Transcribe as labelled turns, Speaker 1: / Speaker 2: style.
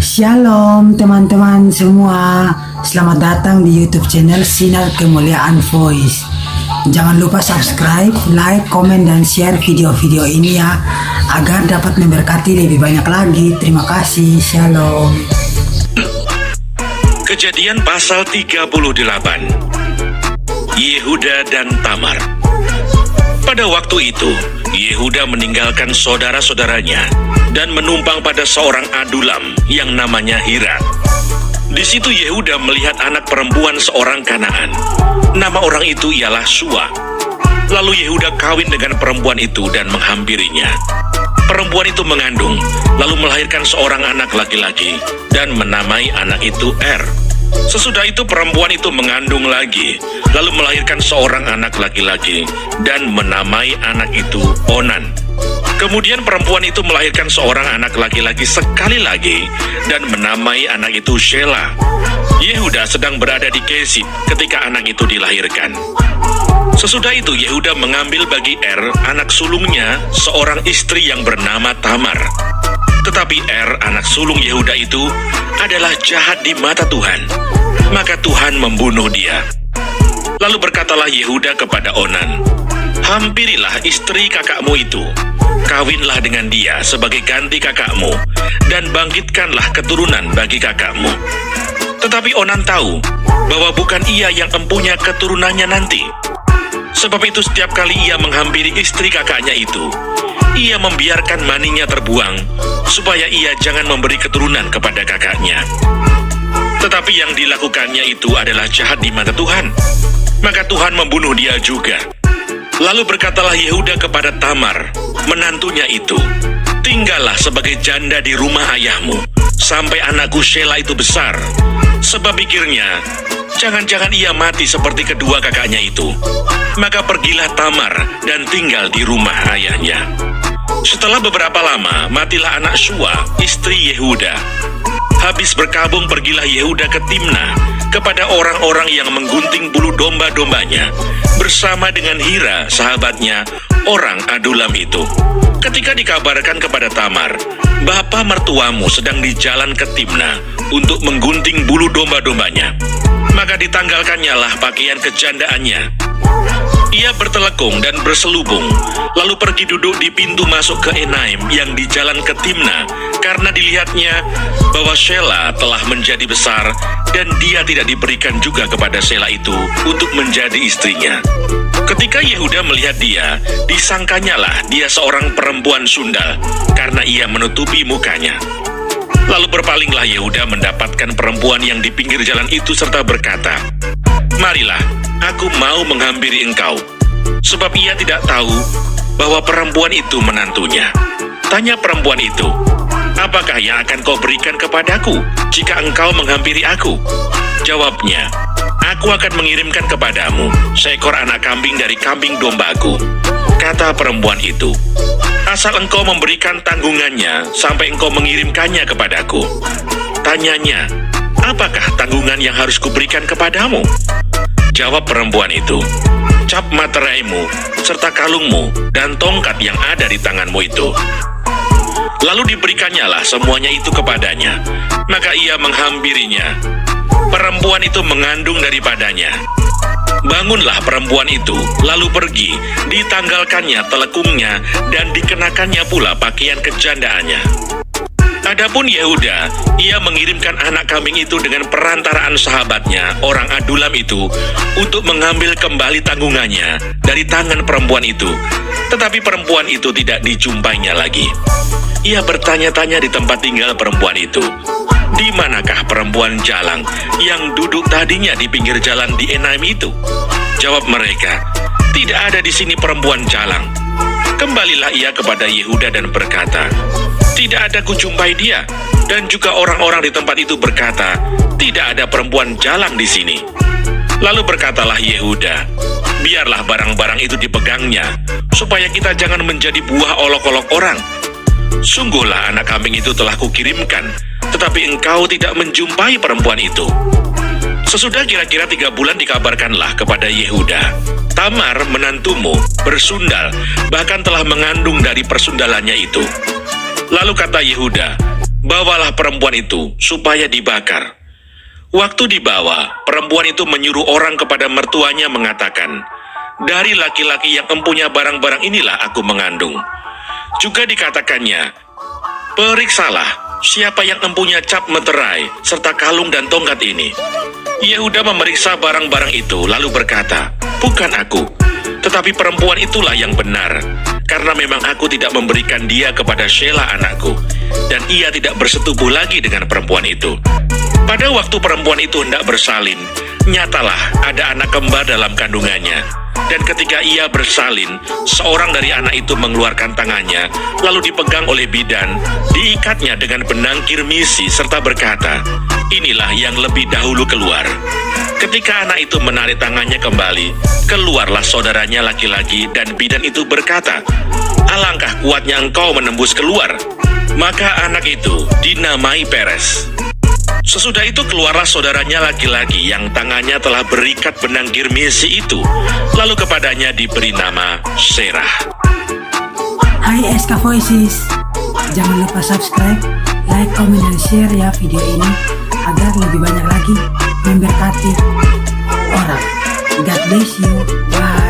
Speaker 1: Shalom teman-teman semua, selamat datang di YouTube channel Sinar Kemuliaan Voice. Jangan lupa subscribe, like, komen, dan share video-video ini ya, agar dapat memberkati lebih banyak lagi. Terima kasih, shalom.
Speaker 2: Kejadian pasal 38. Yehuda dan Tamar. Pada waktu itu, Yehuda meninggalkan saudara-saudaranya dan menumpang pada seorang adulam yang namanya Hira. Di situ Yehuda melihat anak perempuan seorang Kanaan. Nama orang itu ialah Shua. Lalu Yehuda kawin dengan perempuan itu dan menghampirinya. Perempuan itu mengandung, lalu melahirkan seorang anak laki-laki dan menamai anak itu Sesudah itu perempuan itu mengandung lagi, lalu melahirkan seorang anak laki-laki dan menamai anak itu Onan. Kemudian perempuan itu melahirkan seorang anak laki-laki sekali lagi dan menamai anak itu Shela. Yehuda sedang berada di Kesib ketika anak itu dilahirkan. Sesudah itu Yehuda mengambil bagi anak sulungnya seorang istri yang bernama Tamar. Tetapi anak sulung Yehuda itu adalah jahat di mata Tuhan, maka Tuhan membunuh dia. Lalu berkatalah Yehuda kepada Onan, "Hampirilah istri kakakmu itu, kawinlah dengan dia sebagai ganti kakakmu, dan bangkitkanlah keturunan bagi kakakmu." Tetapi Onan tahu bahwa bukan ia yang empunya keturunannya nanti. Sebab itu setiap kali ia menghampiri istri kakaknya itu, ia membiarkan maninya terbuang, supaya ia jangan memberi keturunan kepada kakaknya. Tetapi yang dilakukannya itu adalah jahat di mata Tuhan, maka Tuhan membunuh dia juga. Lalu berkatalah Yehuda kepada Tamar, menantunya itu, "Tinggallah sebagai janda di rumah ayahmu, sampai anakku Shela itu besar." Sebab pikirnya, jangan-jangan ia mati seperti kedua kakaknya itu. Maka pergilah Tamar dan tinggal di rumah ayahnya. Setelah beberapa lama, matilah anak Shua, istri Yehuda. Habis berkabung pergilah Yehuda ke Timna, kepada orang-orang yang menggunting bulu domba-dombanya, bersama dengan Hira, sahabatnya, orang adulam itu. Ketika dikabarkan kepada Tamar, "Bapa mertuamu sedang di jalan ke Timna untuk menggunting bulu domba-dombanya," maka ditanggalkannya lah pakaian kejandaannya. Ia bertelekung dan berselubung, lalu pergi duduk di pintu masuk ke Enaim yang di jalan ke Timna, karena dilihatnya bahwa Shela telah menjadi besar, dan dia tidak diberikan juga kepada Shela itu untuk menjadi istrinya. Ketika Yehuda melihat dia, disangkanyalah dia seorang perempuan sundal, karena ia menutupi mukanya. Lalu berpalinglah Yehuda mendapatkan perempuan yang di pinggir jalan itu serta berkata, "Marilah, aku mau menghampiri engkau." Sebab ia tidak tahu bahwa perempuan itu menantunya. Tanya perempuan itu, "Apakah yang akan kau berikan kepadaku jika engkau menghampiri aku?" Jawabnya, "Aku akan mengirimkan kepadamu seekor anak kambing dari kambing dombaku." Kata perempuan itu, "Asal engkau memberikan tanggungannya sampai engkau mengirimkannya kepadaku." Tanyanya, "Apakah tanggungan yang harus kuberikan kepadamu?" Jawab perempuan itu, "Cap materaimu, serta kalungmu, dan tongkat yang ada di tanganmu itu." Lalu diberikannya lah semuanya itu kepadanya, maka ia menghampirinya. Perempuan itu mengandung daripadanya. Bangunlah perempuan itu, lalu pergi, ditanggalkannya telekungnya, dan dikenakannya pula pakaian kejandaannya. Adapun Yehuda, ia mengirimkan anak kambing itu dengan perantaraan sahabatnya, orang adulam itu, untuk mengambil kembali tanggungannya dari tangan perempuan itu. Tetapi perempuan itu tidak dijumpainya lagi. Ia bertanya-tanya di tempat tinggal perempuan itu, "Di manakah perempuan jalang yang duduk tadinya di pinggir jalan di Enaim itu?" Jawab mereka, "Tidak ada di sini perempuan jalang." Kembalilah ia kepada Yehuda dan berkata, "Tidak ada kujumpai dia." Dan juga orang-orang di tempat itu berkata, "Tidak ada perempuan jalang di sini." Lalu berkatalah Yehuda, "Biarlah barang-barang itu dipegangnya, supaya kita jangan menjadi buah olok-olok orang. Sungguhlah anak kambing itu telah kukirimkan, tetapi engkau tidak menjumpai perempuan itu." Sesudah kira-kira 3 bulan dikabarkanlah kepada Yehuda, "Tamar menantumu bersundal, bahkan telah mengandung dari persundalannya itu." Lalu kata Yehuda, bawalah perempuan itu supaya dibakar. Waktu dibawa, perempuan itu menyuruh orang kepada mertuanya mengatakan, dari laki-laki yang empunya barang-barang inilah aku mengandung. Juga dikatakannya, periksalah siapa yang empunya cap meterai serta kalung dan tongkat ini. Yehuda memeriksa barang-barang itu lalu berkata, bukan aku, tetapi perempuan itulah yang benar, karena memang aku tidak memberikan dia kepada Shelah anakku, dan ia tidak bersetubuh lagi dengan perempuan itu. Pada waktu perempuan itu hendak bersalin, nyatalah ada anak kembar dalam kandungannya. Dan ketika ia bersalin, seorang dari anak itu mengeluarkan tangannya, lalu dipegang oleh bidan, diikatnya dengan benang kirmisi serta berkata, inilah yang lebih dahulu keluar. Ketika anak itu menarik tangannya kembali, keluarlah saudaranya laki-laki dan bidan itu berkata, alangkah kuatnya engkau menembus keluar. Maka anak itu dinamai Peres. Sesudah itu keluarlah saudaranya laki-laki yang tangannya telah berikat benang kirmisi itu. Lalu kepadanya diberi nama Serah.
Speaker 1: Hai SK Voices, jangan lupa subscribe, like, komen, dan share ya video ini agar lebih banyak lagi memberkati orang. God bless you. Bye.